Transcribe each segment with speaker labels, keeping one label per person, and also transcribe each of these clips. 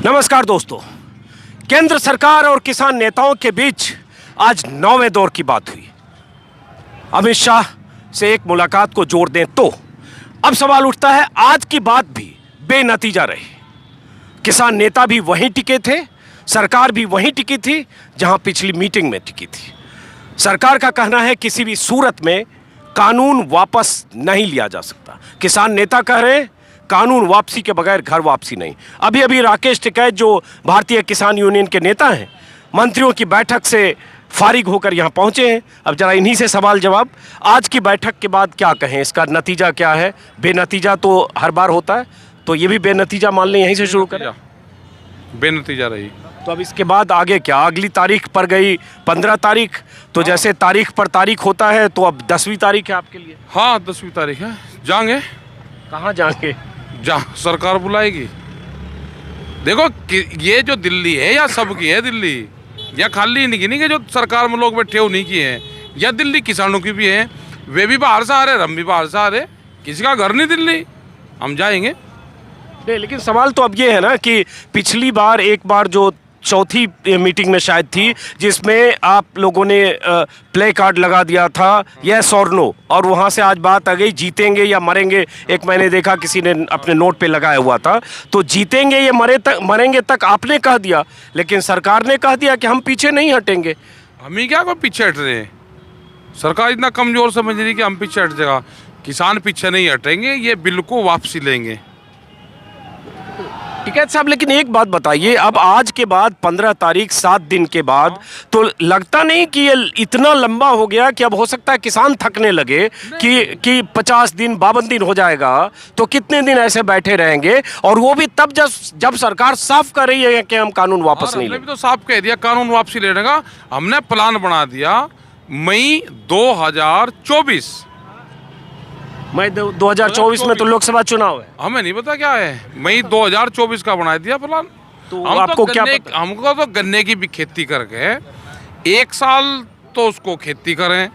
Speaker 1: नमस्कार दोस्तों, केंद्र सरकार और किसान नेताओं के बीच आज 9वें दौर की बात हुई। अमित शाह से एक मुलाकात को जोड़ दें तो अब सवाल उठता है, आज की बात भी बेनतीजा रही। किसान नेता भी वहीं टिके थे, सरकार भी वहीं टिकी थी जहां पिछली मीटिंग में टिकी थी। सरकार का कहना है किसी भी सूरत में कानून वापस नहीं लिया जा सकता। किसान नेता कह रहे हैं कानून वापसी के बगैर घर वापसी नहीं। अभी अभी राकेश टिकैत जो भारतीय किसान यूनियन के नेता हैं, मंत्रियों की बैठक से फारिग होकर यहाँ पहुँचे हैं। अब जरा इन्हीं से सवाल जवाब, आज की बैठक के बाद क्या कहें, इसका नतीजा क्या है? बेनतीजा तो हर बार होता है, तो ये भी बेनतीजा मान लें, यहीं से शुरू करें।
Speaker 2: बेनतीजा रही
Speaker 1: तो अब इसके बाद आगे क्या? अगली तारीख पर गई 15 तारीख, तो जैसे तारीख पर तारीख होता है तो अब 10वीं तारीख है आपके लिए।
Speaker 2: हाँ 10वीं तारीख है, जाएंगे।
Speaker 1: कहाँ जाएंगे?
Speaker 2: जहाँ सरकार बुलाएगी। देखो ये जो दिल्ली है या सबकी है दिल्ली, या खाली नहीं कि जो सरकार में लोग बैठे उन्हीं की है, या दिल्ली किसानों की भी है। वे भी बाहर से आ रहे, हम भी बाहर से आ रहे, किसी का घर नहीं दिल्ली, हम जाएंगे।
Speaker 1: नहीं, लेकिन सवाल तो अब ये है ना कि पिछली बार एक बार जो चौथी मीटिंग में शायद थी, जिसमें आप लोगों ने प्ले कार्ड लगा दिया था यस और नो, और वहाँ से आज बात आ गई जीतेंगे या मरेंगे। एक मैंने देखा किसी ने अपने नोट पे लगाया हुआ था, तो जीतेंगे या मरेंगे तक आपने कह दिया, लेकिन सरकार ने कह दिया कि हम पीछे नहीं हटेंगे।
Speaker 2: हम ही क्या कोई पीछे हट रहे हैं? सरकार इतना कमजोर समझ रही कि हम पीछे हट जाएगा। किसान पीछे नहीं हटेंगे, ये बिल को वापसी लेंगे।
Speaker 1: टिकैत साहब, लेकिन एक बात बताइए, अब आज के बाद 15 तारीख 7 दिन के बाद, तो लगता नहीं कि ये इतना लंबा हो गया कि अब हो सकता है किसान थकने लगे कि 50 दिन 52 दिन हो जाएगा, तो कितने दिन ऐसे बैठे रहेंगे? और वो भी तब जब सरकार साफ कर रही है कि हम कानून वापस नहीं लेंगे।
Speaker 2: तो साफ कह दिया कानून वापसी लेने का, हमने प्लान बना दिया। मई 2024
Speaker 1: मई 2024 में तो लोकसभा चुनाव है।
Speaker 2: हमें नहीं पता क्या है, मई 2024 का बना दिया प्लान।
Speaker 1: तो आपको क्या पता?
Speaker 2: हमको तो गन्ने की भी खेती करके 1 साल तो उसको खेती करें,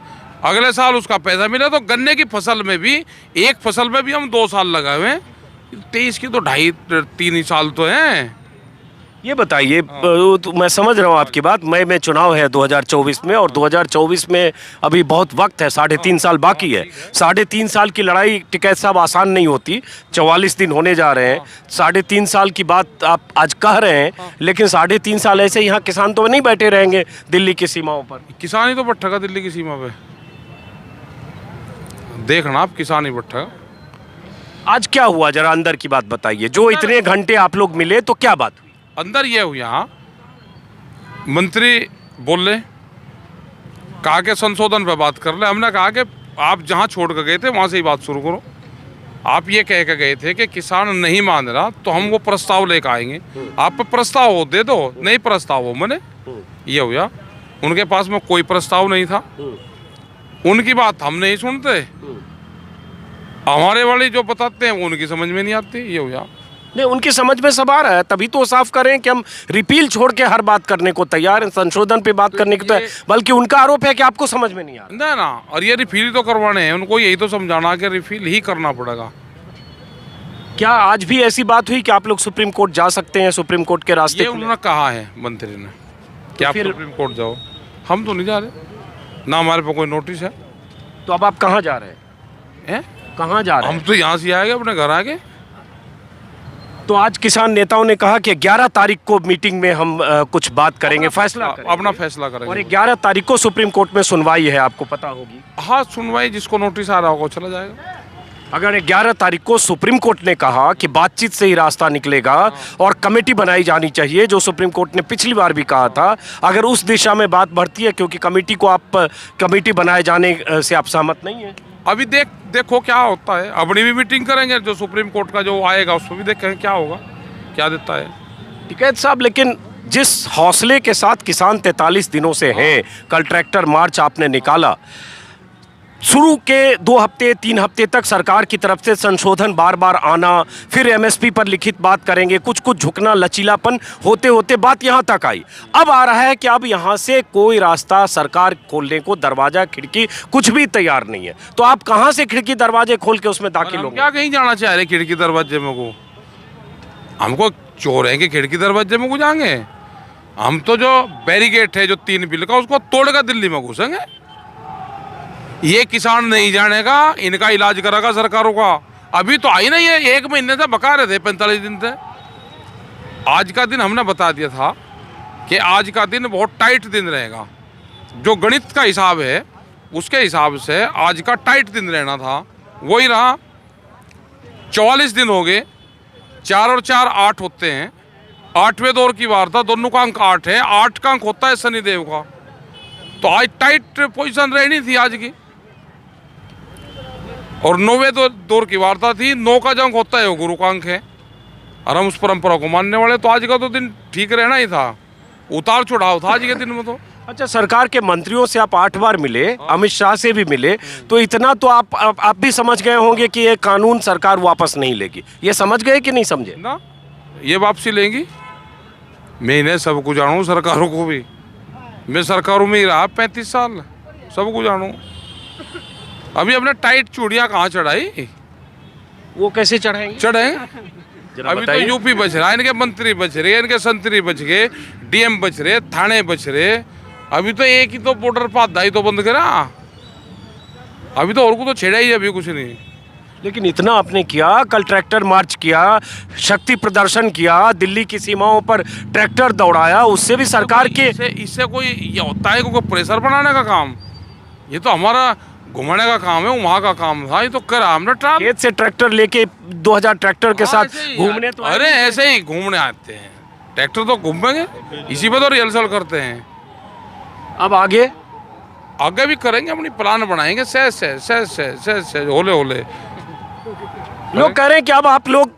Speaker 2: अगले साल उसका पैसा मिले, तो गन्ने की फसल में भी, एक फसल में भी हम 2 साल लगाए हुए हैं। 23 की तो 2.5-3 ही साल तो हैं।
Speaker 1: ये बताइए, तो मैं समझ रहा हूँ आपकी बात, मई में चुनाव है 2024 में, और 2024 में अभी बहुत वक्त है, 3.5 साल बाकी है। 3.5 साल की लड़ाई टिकैत साहब आसान नहीं होती। 44 दिन होने जा रहे हैं, 3.5 साल की बात आप आज कह रहे हैं, लेकिन 3.5 साल ऐसे यहाँ किसान तो नहीं बैठे रहेंगे दिल्ली की सीमाओं पर।
Speaker 2: किसान ही तो बैठेगा दिल्ली की सीमा पे, देखना आप, किसान ही बैठेगा।
Speaker 1: आज क्या हुआ, जरा अंदर की बात बताइए। जो इतने घंटे आप लोग मिले, तो क्या बात हुई
Speaker 2: अंदर? ये हुआ, यहाँ मंत्री बोले, कहा के संशोधन पे बात कर ले। हमने कहा कि आप जहाँ छोड़ कर गए थे वहाँ से ही बात शुरू करो। आप ये कह के गए थे कि किसान नहीं मान रहा, तो हम वो प्रस्ताव लेकर आएंगे। आप पे प्रस्ताव हो दे दो, नहीं प्रस्ताव हो मैंने, ये हुआ। उनके पास में कोई प्रस्ताव नहीं था, उनकी बात हम नहीं सुनते, हमारे वाले जो बताते हैं वो उनकी समझ में नहीं आती, ये हुआ।
Speaker 1: नहीं, उनकी समझ में सब आ रहा है, तभी तो साफ करें कि हम रिपील छोड़ के हर बात करने को तैयार हैं, संशोधन पे बात करने को तो है। बल्कि उनका आरोप है कि आपको समझ में नहीं आ रहा
Speaker 2: ना। और ये रिफिल तो करवाने हैं, उनको यही तो समझाना कि रिफिल ही करना पड़ेगा।
Speaker 1: क्या आज भी ऐसी बात हुई कि आप लोग सुप्रीम कोर्ट जा सकते हैं? सुप्रीम कोर्ट के रास्ते
Speaker 2: उन्होंने कहा है मंत्री ने कि आप सुप्रीम कोर्ट जाओ। हम तो नहीं जा रहे, ना हमारे पे कोई नोटिस है।
Speaker 1: तो अब आप कहाँ जा रहे हैं? कहाँ जा रहे हैं?
Speaker 2: हम तो यहाँ से आएंगे, अपने घर आगे।
Speaker 1: तो आज किसान नेताओं ने कहा कि 11 तारीख को मीटिंग में हम कुछ बात करेंगे, फैसला करेंगे।
Speaker 2: अपना फैसला करेंगे।
Speaker 1: और 11 तारीख को सुप्रीम कोर्ट में सुनवाई है, आपको पता होगी।
Speaker 2: हाँ, सुनवाई, जिसको नोटिस आ रहा होगा चला जाएगा।
Speaker 1: अगर 11 तारीख को सुप्रीम कोर्ट ने कहा कि बातचीत से ही रास्ता निकलेगा और कमेटी बनाई जानी चाहिए, जो सुप्रीम कोर्ट ने पिछली बार भी कहा था, अगर उस दिशा में बात बढ़ती है, क्योंकि कमेटी बनाए जाने से आप सहमत नहीं है?
Speaker 2: अभी देखो क्या होता है। अपनी भी मीटिंग करेंगे, जो सुप्रीम कोर्ट का जो आएगा उसमें भी देखेंगे क्या होगा, क्या देता है।
Speaker 1: टिकैत साहब, लेकिन जिस हौसले के साथ किसान 43 दिनों से हैं, कल ट्रैक्टर मार्च आपने निकाला, शुरू के 2 हफ्ते 3 हफ्ते तक सरकार की तरफ से संशोधन बार बार आना, फिर एमएसपी पर लिखित बात करेंगे, कुछ झुकना, लचीलापन होते होते बात यहाँ तक आई। अब आ रहा है कि अब यहाँ से कोई रास्ता सरकार खोलने को, दरवाजा खिड़की कुछ भी तैयार नहीं है। तो आप कहाँ से खिड़की दरवाजे खोल के उसमें दाखिल होंगे?
Speaker 2: क्या कहीं जाना चाह रहे खिड़की दरवाजे में को? हमको चोर हैं कि खिड़की दरवाजे में घुसाएंगे? हम तो जो बैरिकेड है जो 3 बिल का उसको तोड़कर दिल्ली में घुसेंगे। ये किसान नहीं जानेगा, इनका इलाज करेगा सरकारों का। अभी तो आई नहीं है, 1 महीने से बका रहे थे, 45 दिन से। आज का दिन हमने बता दिया था कि आज का दिन बहुत टाइट दिन रहेगा। जो गणित का हिसाब है उसके हिसाब से आज का टाइट दिन रहना था, वही रहा। 44 दिन हो गए, 4 और 4 8 होते हैं। 8वें दौर की वार्ता, दोनों का अंक 8 है, 8 का अंक होता है शनिदेव का। तो आज टाइट पोजीशन रहनी थी आज की। और 9वें दौर की वार्ता थी, 9 का जो अंक होता है वो गुरु का अंक है, और हम उस परंपरा को मानने वाले। तो आज का तो दिन ठीक रहना ही था, उतार चढ़ाव था आज के दिन में। तो
Speaker 1: अच्छा, सरकार के मंत्रियों से आप 8 बार मिले, अमित शाह से भी मिले, तो इतना तो आप भी समझ गए होंगे कि ये कानून सरकार वापस नहीं लेगी। ये समझ गए कि नहीं समझे
Speaker 2: ना? ये वापसी लेंगी। मैं इन्हें सबको जानूँ, सरकारों को भी। मैं सरकारों में ही रहा 35 साल, सबको जानूँ। अभी अपने टाइट चूड़ियाँ कहाँ चढ़ाई?
Speaker 1: वो कैसे चढ़ाएंगे?
Speaker 2: चढ़े अभी तो यूपी बच रहा है, इनके मंत्री बच रहे, इनके संतरी बच गए, डीएम बच रहे, थाने बच रहे। अभी तो एक ही तो बॉर्डर पर आधा ही तो बंद करा। अभी तो और को तो छेड़ा ही, अभी कुछ नहीं।
Speaker 1: लेकिन इतना आपने किया, कल ट्रैक्टर मार्च किया, शक्ति प्रदर्शन किया, दिल्ली की सीमाओं पर ट्रैक्टर दौड़ाया, उससे भी सरकार के
Speaker 2: इससे कोई ये होता है कोई प्रेशर बनाने का काम? ये तो हमारा घुमाने का काम है, वहाँ का काम था। ये तो करा हमने
Speaker 1: खेत से ट्रैक्टर लेके 2000 ट्रैक्टर के साथ घूमने। तो
Speaker 2: अरे ऐसे ही घूमने आते हैं, ट्रैक्टर तो घूमेंगे, इसी पे तो रिहर्सल करते हैं।
Speaker 1: अब आगे
Speaker 2: भी करेंगे, अपनी प्लान बनाएंगे, से होले होले।
Speaker 1: लोग कह रहे हैं कि अब आप लोग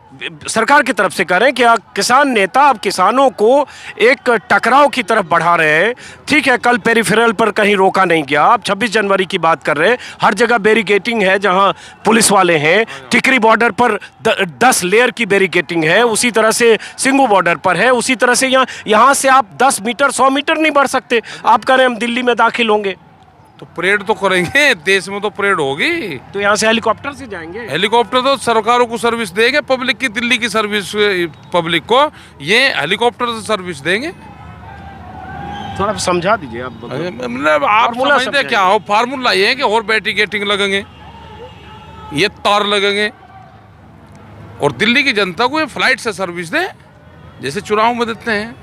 Speaker 1: सरकार की तरफ से कह रहे हैं कि किसान नेता अब किसानों को एक टकराव की तरफ बढ़ा रहे हैं। ठीक है, कल पेरिफेरल पर कहीं रोका नहीं गया, आप 26 जनवरी की बात कर रहे हैं, हर जगह बैरिकेटिंग है, जहां पुलिस वाले हैं। टिकरी बॉर्डर पर 10 लेयर की बैरिकेटिंग है, उसी तरह से सिंगू बॉर्डर पर है, उसी तरह से यहाँ से आप 10 मीटर 100 मीटर नहीं बढ़ सकते। आप कह रहे हैं हम दिल्ली में दाखिल होंगे,
Speaker 2: तो परेड तो करेंगे, देश में तो परेड होगी।
Speaker 1: तो यहाँ से हेलीकॉप्टर से जाएंगे।
Speaker 2: हेलीकॉप्टर तो सरकारों को सर्विस देंगे, पब्लिक की, दिल्ली की सर्विस पब्लिक को ये हेलीकॉप्टर से सर्विस देंगे।
Speaker 1: थोड़ा समझा दीजिए आप।
Speaker 2: मतलब आप समझते क्या हो? फार्मूला ये है कि और बैरिकेडिंग लगेंगे, ये तार लगेंगे, और दिल्ली की जनता को ये फ्लाइट से सर्विस दें, जैसे चुनाव में देते हैं।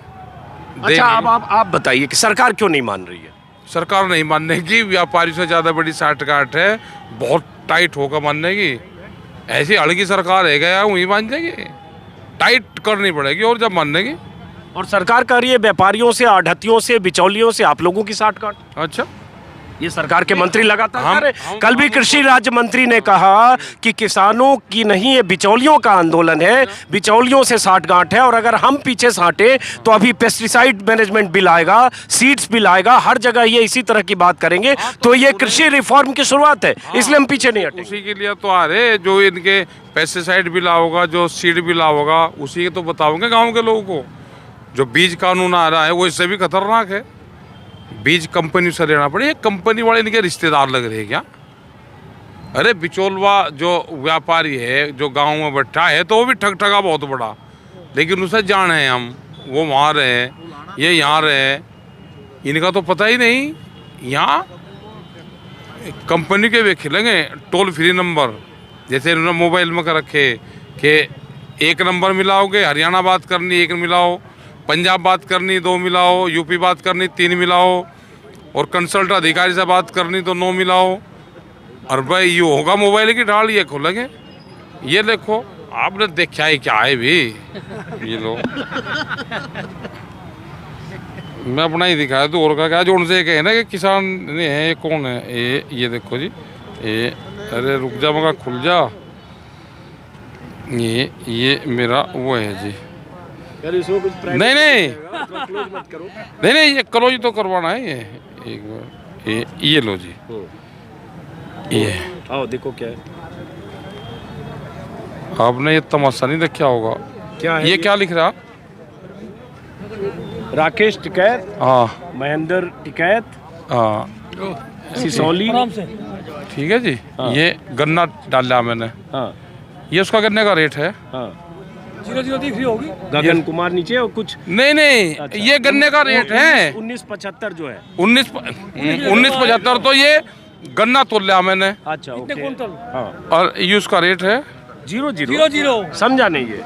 Speaker 1: अच्छा, अब आप बताइए कि सरकार क्यों नहीं मान रही है?
Speaker 2: सरकार नहीं मानने की, व्यापारी से ज़्यादा बड़ी साठगांठ है, बहुत टाइट होकर मानने की। ऐसी हड़की सरकार है गया वहीं मान जाएगी, टाइट करनी पड़ेगी और जब मानने की।
Speaker 1: और सरकार कह रही है व्यापारियों से, आढ़तियों से, बिचौलियों से आप लोगों की साठगांठ।
Speaker 2: अच्छा,
Speaker 1: ये सरकार के मंत्री लगातार कह रहे। कल भी कृषि राज्य मंत्री ने कहा कि किसानों की नहीं, ये बिचौलियों का आंदोलन है, बिचौलियों से साठगांठ है, और अगर हम पीछे साटे तो अभी पेस्टिसाइड मैनेजमेंट बिल आएगा, सीड्स बिल आएगा, हर जगह ये इसी तरह की बात करेंगे। तो ये कृषि रिफॉर्म की शुरुआत है, इसलिए हम पीछे नहीं हटेंगे।
Speaker 2: उसी के लिए तो आ रहे, जो इनके पेस्टिसाइड बिल होगा, जो सीड बिल होगा, उसी के तो बताओगे गाँव के लोगों को। जो बीज कानून आ रहा है वो इससे भी खतरनाक है। बीज कंपनी से लेना पड़े, कंपनी वाले इनके रिश्तेदार लग रहे हैं क्या? अरे बिचौलवा जो व्यापारी है, जो गांव में बैठा है, तो वो भी ठग ठगा बहुत बड़ा, लेकिन उसे जाने हैं हम, वो वहाँ रहे, ये यहाँ रहे, इनका तो पता ही नहीं। यहाँ कंपनी के वे खिलेंगे टोल फ्री नंबर, जैसे इन्होंने मोबाइल में कर रखे कि 1 नंबर मिलाओगे, हरियाणा बात करनी 1 मिलाओ, पंजाब बात करनी 2 मिलाओ, यूपी बात करनी 3 मिलाओ, और कंसल्ट अधिकारी से बात करनी तो 9 मिलाओ। और भाई ये होगा मोबाइल की ढाल, ये खोलेंगे, ये देखो आपने देखा है क्या है भी, ये लो मैं अपना ही दिखाया तो और का क्या। जो उनसे कहे ना कि किसान ने है, ये कौन है? ये देखो जी, ये अरे रुक जा मगा, खुल जा, ये मेरा वो है जी। नहीं नहीं, ये क्लोज तो करवाना है। ये एक बार ये लो जी, ये
Speaker 1: आओ देखो क्या है।
Speaker 2: आपने ये तमाशा नहीं देखा होगा।
Speaker 1: क्या है
Speaker 2: ये क्या लिख रहा?
Speaker 1: राकेश टिकैत,
Speaker 2: हाँ,
Speaker 1: महेंद्र टिकैत,
Speaker 2: हाँ,
Speaker 1: सिसौली।
Speaker 2: ठीक है जी। हाँ। ये गन्ना डाला मैंने।
Speaker 1: हाँ।
Speaker 2: ये उसका गन्ने का रेट है।
Speaker 1: हाँ।
Speaker 3: 0-0 दिख रही होगी।
Speaker 1: गगन कुमार नीचे और कुछ
Speaker 2: नहीं ये गन्ने का रेट है
Speaker 1: 1975 जो है।
Speaker 2: 1975 तो ये गन्ना तोल लिया मैंने।
Speaker 1: अच्छा
Speaker 3: कितने
Speaker 1: ओके।
Speaker 3: कुंटल?
Speaker 1: हाँ
Speaker 2: और ये उसका रेट है
Speaker 1: 0-0 समझा नहीं ये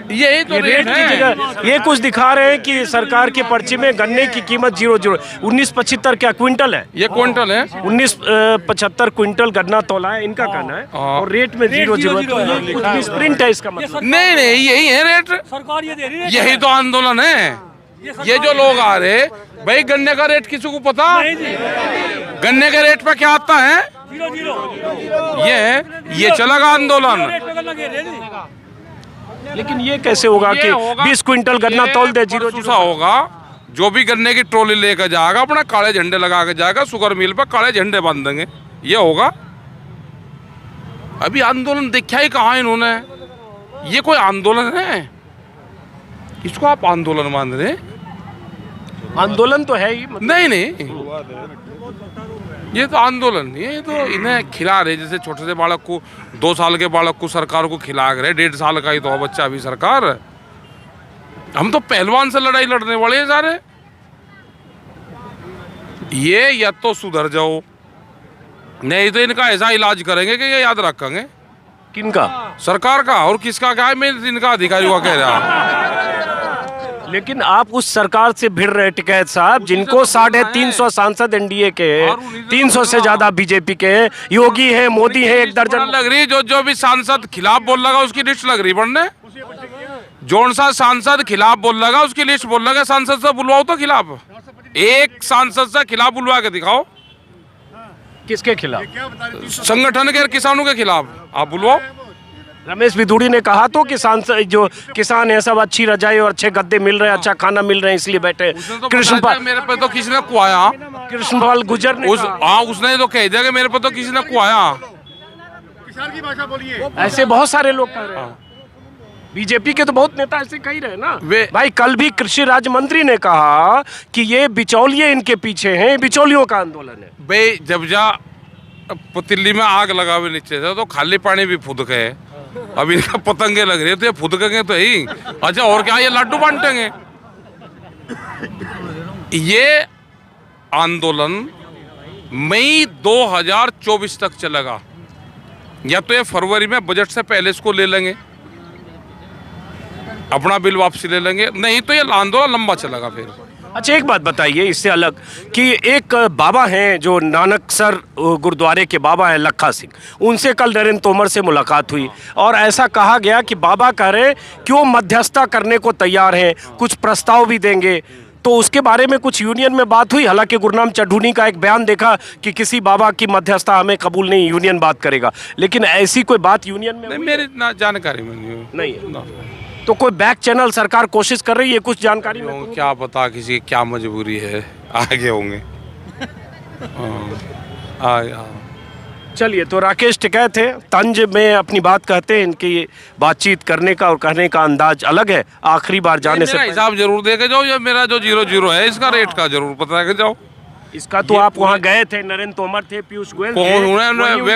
Speaker 2: यही तो
Speaker 1: ये रेट की जगह ये कुछ दिखा रहे हैं कि सरकार की पर्ची में गन्ने की कीमत 0-0 1975 क्या क्विंटल है?
Speaker 2: ये क्विंटल है
Speaker 1: 1975 क्विंटल गन्ना तोला है इनका कहना है
Speaker 2: हाँ।
Speaker 1: और रेट में 0-0 तो ये कुछ मिसप्रिंट है इसका मतलब।
Speaker 2: नहीं यही है रेट।
Speaker 3: सरकार ये दे रही है।
Speaker 2: यही तो आंदोलन है। ये जो लोग आ रहे भाई गन्ने का रेट किसी को पता? गन्ने के रेट पे क्या आता है?
Speaker 3: 0-0
Speaker 2: ये चलेगा आंदोलन।
Speaker 3: रेट पे गन्ना गिर रही है।
Speaker 1: लेकिन ये कैसे होगा कि 20 क्विंटल गन्ना तौल दे 0-0
Speaker 2: होगा। जो भी गन्ने की ट्रॉली लेकर जाएगा अपना काले झंडे लगा के जाएगा शुगर मिल पर काले झंडे बांध देंगे ये होगा। अभी आंदोलन देखा ही कहाँ इन्होंने? ये कोई आंदोलन है? इसको आप आंदोलन मान रहे हैं?
Speaker 1: आंदोलन तो है ही मतलब।
Speaker 2: नहीं ये तो आंदोलन नहीं है। ये तो इन्हें खिला रहे जैसे छोटे से बालक को 2 साल के बालक को सरकार को खिला रहे 1.5 साल का ही तो बच्चा अभी सरकार। हम तो पहलवान से लड़ाई लड़ने वाले हैं सारे। ये या तो सुधर जाओ नहीं तो इनका ऐसा इलाज करेंगे कि ये याद रखेंगे।
Speaker 1: किनका?
Speaker 2: सरकार का। और किसका क्या है मैं इनका अधिकारियों का कह रहा।
Speaker 1: लेकिन आप उस सरकार से भिड़ रहे टिकैत साहब जिनको 350 सांसद एनडीए के हैं, 300 से ज्यादा बीजेपी के हैं, योगी है, मोदी है, 1 दर्जन
Speaker 2: लग रही जो भी सांसद खिलाफ बोल लगा उसकी लिस्ट लग रही बनने। जोन सा सांसद खिलाफ बोल लगा उसकी लिस्ट बोल लगा। सांसद से बुलवाओ तो खिलाफ एक सांसद से खिलाफ बुलवा के दिखाओ।
Speaker 1: किसके खिलाफ?
Speaker 2: संगठन के किसानों के खिलाफ आप बुलवाओ।
Speaker 1: रमेश बिधूड़ी ने कहा तो कि सांसद जो किसान है सब अच्छी रजाई और अच्छे गद्दे मिल रहे हैं, अच्छा खाना मिल रहे हैं इसलिए बैठे। कृष्णपाल
Speaker 2: मेरे पे तो किसी ने कुआया।
Speaker 1: कृष्णपाल गुर्जर ने
Speaker 2: उसने तो कह दिया कि मेरे पे तो किसी ने कुआया।
Speaker 4: किसान की भाषा बोलिए।
Speaker 1: ऐसे बहुत सारे लोग कह रहे हैं। बीजेपी के तो बहुत नेता ऐसे कह रहे हैं ना। भाई कल भी कृषि राज्य मंत्री ने कहा कि ये बिचौलिए इनके पीछे हैं, बिचौलियों का आंदोलन है।
Speaker 2: भाई जब जा पतीली में आग लगा हुए नीचे से तो खाली पानी भी फुदक है। अब इनका पतंगे लग रहे तो ये फुदकेंगे तो ही। अच्छा और क्या ये लड्डू बांटेंगे? ये आंदोलन मई 2024 तक चलेगा। या तो ये फरवरी में बजट से पहले इसको ले लेंगे, अपना बिल वापसी ले लेंगे, नहीं तो ये आंदोलन लंबा चलेगा फिर।
Speaker 1: अच्छा एक बात बताइए इससे अलग कि एक बाबा हैं जो नानकसर गुरुद्वारे के बाबा हैं लखा सिंह, उनसे कल नरेंद्र तोमर से मुलाकात हुई और ऐसा कहा गया कि बाबा कह रहे क्यों मध्यस्थता करने को तैयार हैं, कुछ प्रस्ताव भी देंगे। तो उसके बारे में कुछ यूनियन में बात हुई। हालांकि गुरनाम चढ़ूनी का एक बयान देखा कि किसी बाबा की मध्यस्थता हमें कबूल नहीं, यूनियन बात करेगा, लेकिन ऐसी कोई बात यूनियन में
Speaker 2: मेरी जानकारी में नहीं
Speaker 1: है। तो कोई बैक चैनल सरकार कोशिश कर रही है कुछ जानकारी में?
Speaker 2: क्या पता किसी की क्या मजबूरी है, आगे होंगे।
Speaker 1: चलिए तो राकेश टिकैत थे, तंज में अपनी बात कहते हैं। इनकी बातचीत करने का और कहने का अंदाज अलग है। आखिरी बार जाने से
Speaker 2: हिसाब जरूर दे के जाओ। ये मेरा जो 0-0 है इसका रेट का जरूर पता के जाओ।
Speaker 1: इसका तो आप वहाँ गए थे, नरेंद्र तोमर थे, पीयूष गोयल थे,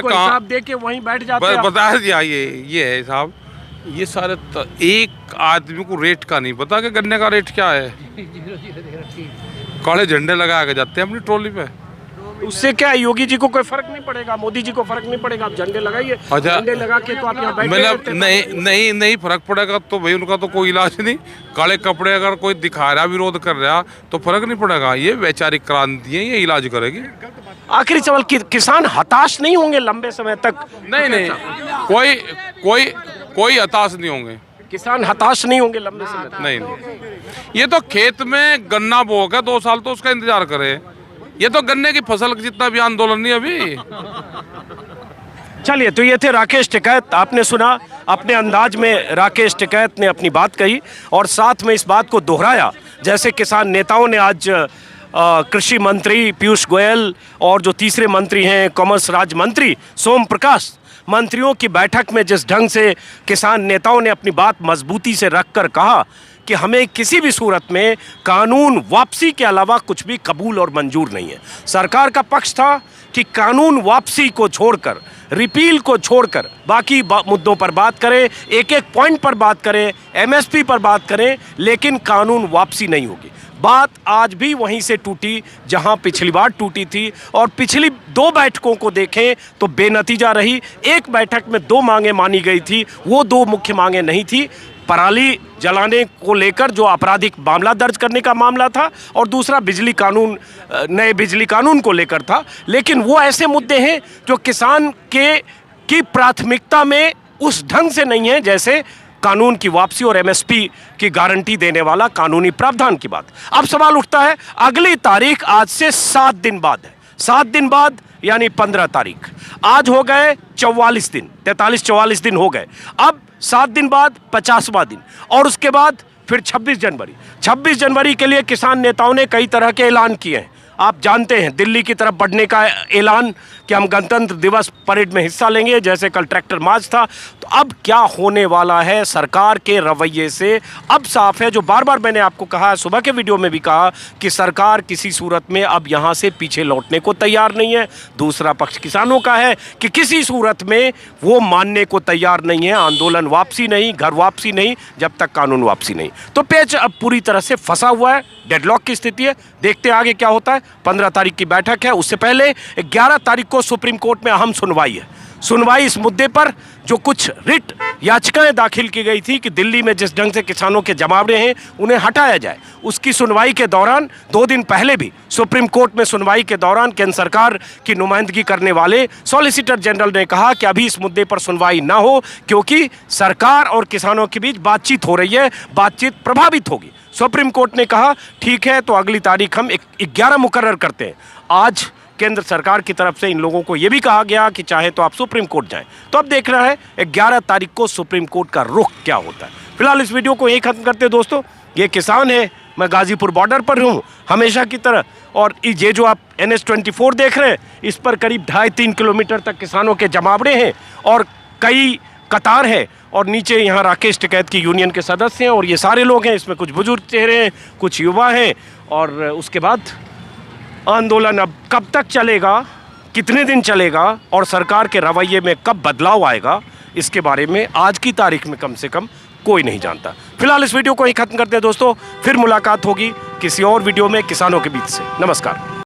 Speaker 1: हिसाब दे के वहीं बैठ जाते।
Speaker 2: बता दिया ये है साहब। ये सारे एक आदमी को रेट का नहीं पता कि गन्ने का रेट क्या है। काले झंडे लगा के जाते हैं अपनी ट्रॉली पे।
Speaker 1: उससे क्या है, योगी जी को कोई फर्क नहीं पड़ेगा, मोदी जी को फर्क नहीं पड़ेगा। आप झंडे लगाइए।
Speaker 2: अच्छा
Speaker 1: झंडे लगा के तो आप यहाँ
Speaker 2: बैठे। नहीं फर्क पड़ेगा तो भाई उनका तो कोई इलाज नहीं। काले कपड़े अगर कोई दिखा रहा विरोध कर रहा तो फर्क नहीं पड़ेगा। ये वैचारिक क्रांति है, ये इलाज करेगी।
Speaker 1: आखिरी सवाल, किसान हताश नहीं होंगे लंबे समय तक?
Speaker 2: नहीं कोई हताश नहीं होंगे।
Speaker 1: किसान हताश नहीं होंगे लंबे समय तक?
Speaker 2: नहीं ये तो खेत में गन्ना बोगा 2 साल तो उसका इंतजार करे। ये तो गन्ने की फसल जितना भी आंदोलन नहीं अभी।
Speaker 1: चलिए तो ये थे राकेश टिकैत। आपने सुना अपने अंदाज में राकेश टिकैत ने अपनी बात कही और साथ में इस बात को दोहराया जैसे किसान नेताओं ने आज कृषि मंत्री पीयूष गोयल और जो तीसरे मंत्री हैं कॉमर्स राज्य मंत्री सोम प्रकाश, मंत्रियों की बैठक में जिस ढंग से किसान नेताओं ने अपनी बात मजबूती से रखकर कहा कि हमें किसी भी सूरत में कानून वापसी के अलावा कुछ भी कबूल और मंजूर नहीं है। सरकार का पक्ष था कि कानून वापसी को छोड़कर, रिपील को छोड़कर बाकी मुद्दों पर बात करें, एक एक पॉइंट पर बात करें, एमएसपी पर बात करें, लेकिन कानून वापसी नहीं होगी। बात आज भी वहीं से टूटी जहां पिछली बार टूटी थी, और पिछली 2 बैठकों को देखें तो बेनतीजा रही। एक बैठक में 2 मांगें मानी गई थी, वो 2 मुख्य मांगें नहीं थी। पराली जलाने को लेकर जो आपराधिक मामला दर्ज करने का मामला था, और दूसरा बिजली कानून, नए बिजली कानून को लेकर था। लेकिन वो ऐसे मुद्दे हैं जो किसान की प्राथमिकता में उस ढंग से नहीं है जैसे कानून की वापसी और एमएसपी की गारंटी देने वाला कानूनी प्रावधान की बात। अब सवाल उठता है, अगली तारीख आज से 7 दिन बाद है। 7 दिन बाद यानी 15 तारीख। आज हो गए 44 दिन, 43-44 दिन हो गए। अब 7 दिन बाद 50वां दिन, और उसके बाद फिर 26 जनवरी। 26 जनवरी के लिए किसान नेताओं ने कई तरह के ऐलान किए हैं। आप जानते हैं, दिल्ली की तरफ बढ़ने का ऐलान कि हम गणतंत्र दिवस परेड में हिस्सा लेंगे, जैसे कल ट्रैक्टर मार्च था। तो अब क्या होने वाला है सरकार के रवैये से, अब साफ है। जो बार बार मैंने आपको कहा, सुबह के वीडियो में भी कहा कि सरकार किसी सूरत में अब यहाँ से पीछे लौटने को तैयार नहीं है। दूसरा पक्ष किसानों का है कि किसी सूरत में वो मानने को तैयार नहीं है। आंदोलन वापसी नहीं, घर वापसी नहीं, जब तक कानून वापसी नहीं। तो पेच अब पूरी तरह से फंसा हुआ है, डेडलॉक की स्थिति है। देखते हैं आगे क्या होता है। 15 तारीख की बैठक है, उससे पहले 11 तारीख को सुप्रीम कोर्ट में अहम सुनवाई है। सुनवाई इस मुद्दे पर जो कुछ रिट याचिकाएं दाखिल की गई थी कि दिल्ली में जिस ढंग से किसानों के जमावड़े हैं उन्हें हटाया जाए, उसकी सुनवाई के दौरान 2 दिन पहले भी सुप्रीम कोर्ट में सुनवाई के दौरान केंद्र सरकार की नुमाइंदगी करने वाले सॉलिसिटर जनरल ने कहा कि अभी इस मुद्दे पर सुनवाई ना हो, क्योंकि सरकार और किसानों के बीच बातचीत हो रही है, बातचीत प्रभावित होगी। सुप्रीम कोर्ट ने कहा ठीक है, तो अगली तारीख हम 11 मुकर्रर करते हैं। आज केंद्र सरकार की तरफ से इन लोगों को यह भी कहा गया कि चाहे तो आप सुप्रीम कोर्ट जाएं। तो अब देखना है 11 तारीख को सुप्रीम कोर्ट का रुख क्या होता है। फिलहाल इस वीडियो को यहीं खत्म करते हैं दोस्तों। ये किसान है, मैं गाजीपुर बॉर्डर पर हूँ हमेशा की तरह, और ये जो आप NH-24 देख रहे हैं, इस पर करीब 2.5-3 किलोमीटर तक किसानों के जमावड़े हैं और कई कतार है, और नीचे यहाँ राकेश टिकैत की यूनियन के सदस्य हैं, और ये सारे लोग हैं। इसमें कुछ बुजुर्ग चेहरे हैं, कुछ युवा हैं। और उसके बाद आंदोलन अब कब तक चलेगा, कितने दिन चलेगा, और सरकार के रवैये में कब बदलाव आएगा, इसके बारे में आज की तारीख में कम से कम कोई नहीं जानता। फिलहाल इस वीडियो को ही खत्म करते हैं दोस्तों। फिर मुलाकात होगी किसी और वीडियो में किसानों के बीच से। नमस्कार।